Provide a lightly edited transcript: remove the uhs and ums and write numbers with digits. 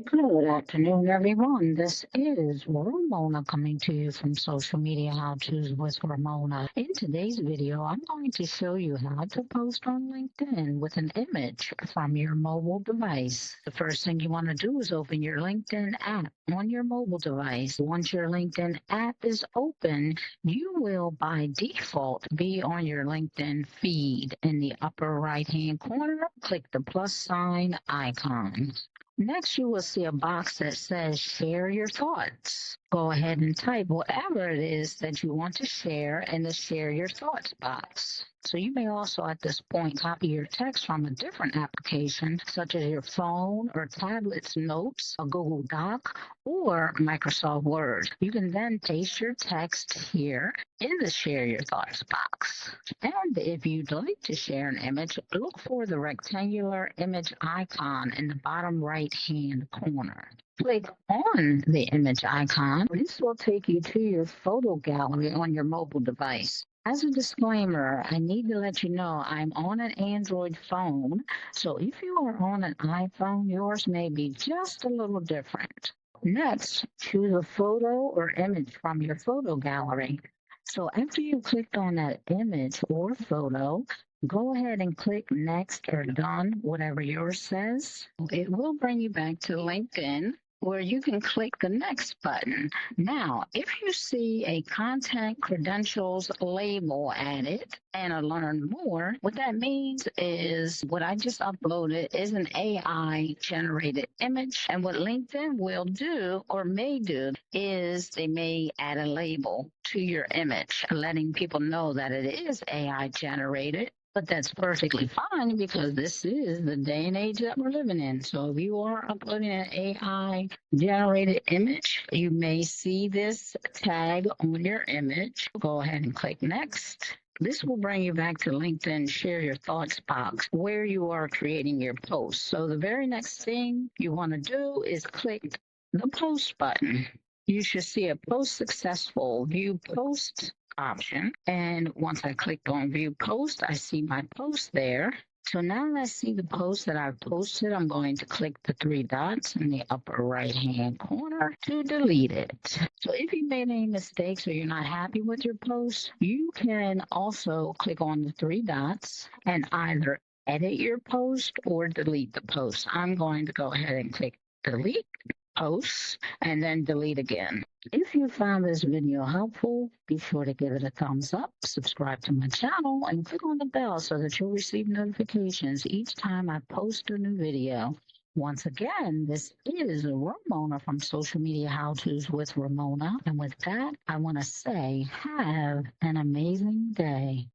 Good afternoon, everyone. This is Romona coming to you from Social Media How To's with Ramona. In today's video, I'm going to show you how to post on LinkedIn with an image from your mobile device. The first thing you want to do is open your LinkedIn app on your mobile device. Once your LinkedIn app is open, you will by default be on your LinkedIn feed. In the upper right-hand corner, click the plus sign icon. Next, you will see a box that says share your thoughts. Go ahead and type whatever it is that you want to share in the share your thoughts box. So you may also at this point copy your text from a different application such as your phone or tablet's notes, a Google Doc, or Microsoft Word. You can then paste your text here in the share your thoughts box. And if you'd like to share an image, look for the rectangular image icon in the bottom right hand corner. Click on the image icon. This will take you to your photo gallery on your mobile device. As a disclaimer, I need to let you know I'm on an Android phone, so if you are on an iPhone, yours may be just a little different. Next, choose a photo or image from your photo gallery. So after you clicked on that image or photo, go ahead and click next or done, whatever yours says. It will bring you back to LinkedIn where you can click the next button. Now, if you see a contact credentials label added and a learn more, what that means is what I just uploaded is an AI generated image. And what LinkedIn will do or may do is they may add a label to your image, letting people know that it is AI generated. But that's perfectly fine because this is the day and age that we're living in. So if you are uploading an AI generated image, you may see this tag on your image. Go ahead and click next. This will bring you back to LinkedIn Share Your Thoughts box where you are creating your post. So the very next thing you want to do is click the post button. You should see a post successful view post option. And once I clicked on view post, I see my post there. So now that I see the post that I've posted, I'm going to click the three dots in the upper right hand corner to delete it. So if you made any mistakes or you're not happy with your post, you can also click on the three dots and either edit your post or delete the post. I'm going to go ahead and click delete posts and then delete again. If you found this video helpful, be sure to give it a thumbs up, subscribe to my channel, and click on the bell so that you'll receive notifications each time I post a new video. Once again, this is Ramona from Social Media How To's with Ramona. And with that, I want to say have an amazing day.